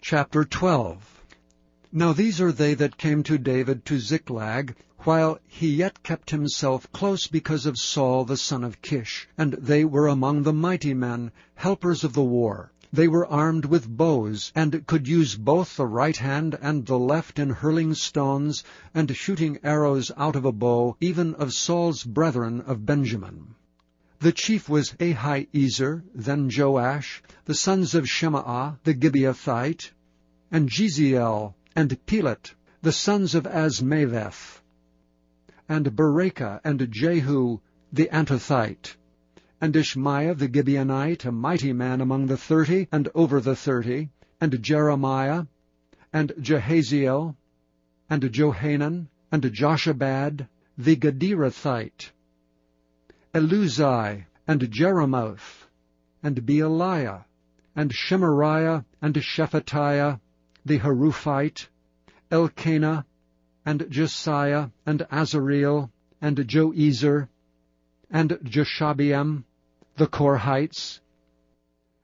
Chapter 12. Now these are they that came to David to Ziklag, while he yet kept himself close because of Saul the son of Kish. And they were among the mighty men, helpers of the war. They were armed with bows, and could use both the right hand and the left in hurling stones, and shooting arrows out of a bow, even of Saul's brethren of Benjamin. The chief was Ahiezer, then Joash, the sons of Shemaah the Gibeathite, and Jeziel, and Pelet, the sons of Azmaveth, and Berekah, and Jehu the Antothite, and Ishmaiah the Gibeonite, a mighty man among the 30, and over the 30, and Jeremiah, and Jehaziel, and Johanan, and Joshabad the Gederathite, Eluzai, and Jeremoth, and Bealiah, and Shemariah, and Shephatiah the Haruphite, Elkanah, and Josiah, and Azareel, and Joezer, and Jeshabeam, the Korhites,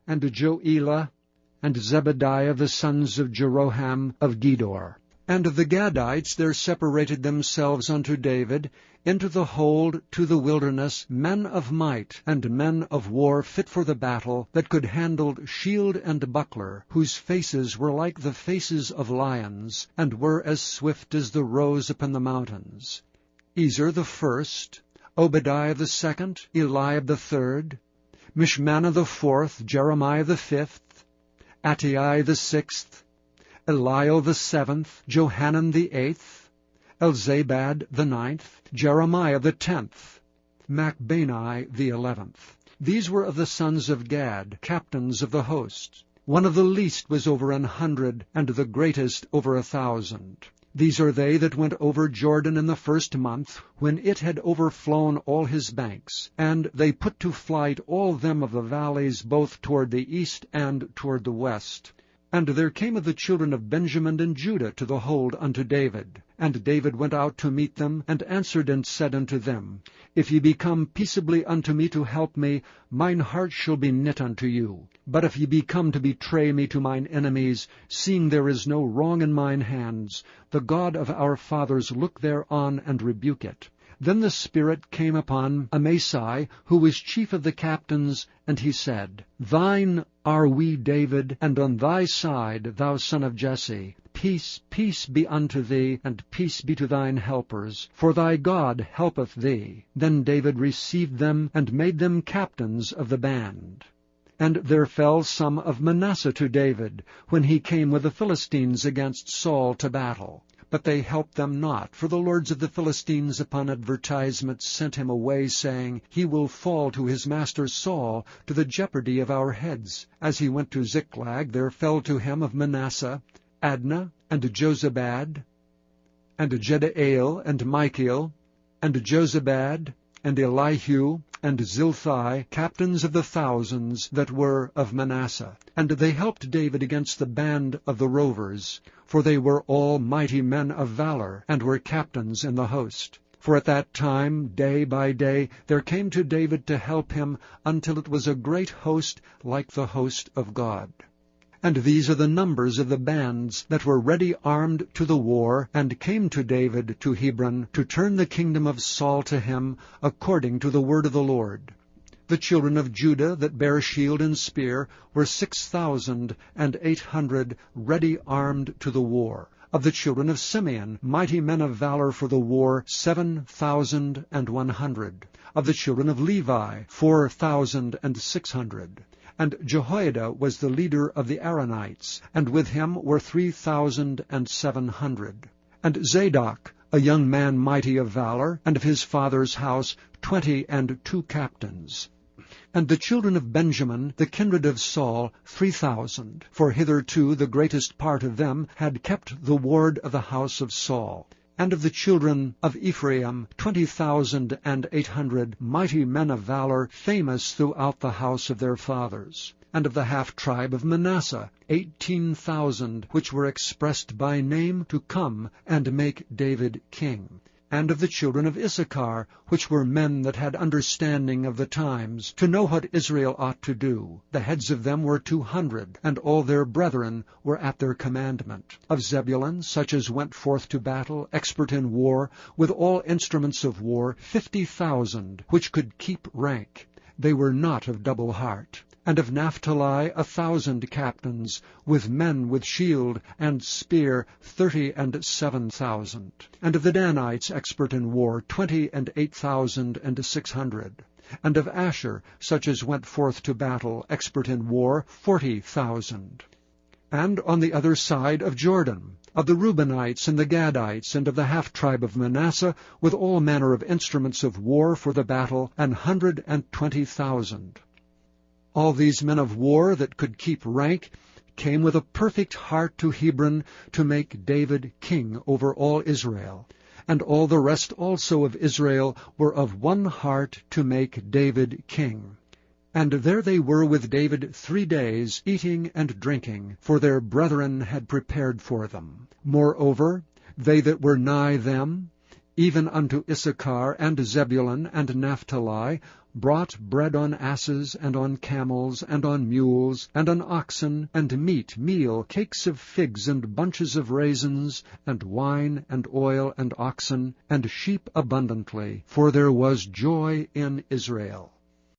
and Joelah, and Zebediah, the sons of Jeroham of Gedor. And the Gadites there separated themselves unto David into the hold to the wilderness, men of might, and men of war fit for the battle, that could handle shield and buckler, whose faces were like the faces of lions, and were as swift as the roes upon the mountains. Ezer the first, Obadiah the second, Eliab the third, Mishmannah the fourth, Jeremiah the fifth, Attai the sixth, Eliel the seventh, Johanan the eighth, Elzabad the ninth, Jeremiah the 10th, Machbani the 11th. These were of the sons of Gad, captains of the host. One of the least was over 100, and the greatest over 1,000. These are they that went over Jordan in the first month, when it had overflown all his banks. And they put to flight all them of the valleys, both toward the east and toward the west. And there came of the children of Benjamin and Judah to the hold unto David. And David went out to meet them, and answered and said unto them, If ye be come peaceably unto me to help me, mine heart shall be knit unto you. But if ye be come to betray me to mine enemies, seeing there is no wrong in mine hands, the God of our fathers look thereon and rebuke it. Then the Spirit came upon Amasai, who was chief of the captains, and he said, Thine are we, David, and on thy side, thou son of Jesse. Peace, peace be unto thee, and peace be to thine helpers, for thy God helpeth thee. Then David received them, and made them captains of the band. And there fell some of Manasseh to David, when he came with the Philistines against Saul to battle. But they helped them not, for the lords of the Philistines upon advertisement sent him away, saying, He will fall to his master Saul, to the jeopardy of our heads. As he went to Ziklag, there fell to him of Manasseh Adnah, and Jozabad, and Jedael, and Michael, and Jozabad, and Elihu, and Zilthai, captains of the thousands that were of Manasseh. And they helped David against the band of the rovers, for they were all mighty men of valor, and were captains in the host. For at that time, day by day, there came to David to help him, until it was a great host, like the host of God. And these are the numbers of the bands that were ready armed to the war, and came to David to Hebron, to turn the kingdom of Saul to him, according to the word of the Lord. The children of Judah that bare shield and spear were 6,800 ready armed to the war. Of the children of Simeon, mighty men of valor for the war, 7,100. Of the children of Levi, 4,600. And Jehoiada was the leader of the Aaronites, and with him were 3,700. And Zadok, a young man mighty of valor, and of his father's house 22 captains. And the children of Benjamin, the kindred of Saul, 3,000. For hitherto the greatest part of them had kept the ward of the house of Saul. And of the children of Ephraim, 20,800 mighty men of valor, famous throughout the house of their fathers. And of the half-tribe of Manasseh, 18,000, which were expressed by name to come and make David king. And of the children of Issachar, which were men that had understanding of the times, to know what Israel ought to do, the heads of them were 200, and all their brethren were at their commandment. Of Zebulun, such as went forth to battle, expert in war, with all instruments of war, 50,000, which could keep rank. They were not of double heart. And of Naphtali 1,000 captains, with men with shield and spear 37,000. And of the Danites expert in war 28,600. And of Asher, such as went forth to battle, expert in war, 40,000. And on the other side of Jordan, of the Reubenites and the Gadites, and of the half-tribe of Manasseh, with all manner of instruments of war for the battle, 120,000. All these men of war that could keep rank came with a perfect heart to Hebron to make David king over all Israel. And all the rest also of Israel were of one heart to make David king. And there they were with David 3 days, eating and drinking, for their brethren had prepared for them. Moreover, they that were nigh them, even unto Issachar and Zebulun and Naphtali, brought bread on asses, and on camels, and on mules, and on oxen, and meat, meal, cakes of figs, and bunches of raisins, and wine, and oil, and oxen, and sheep abundantly, for there was joy in Israel.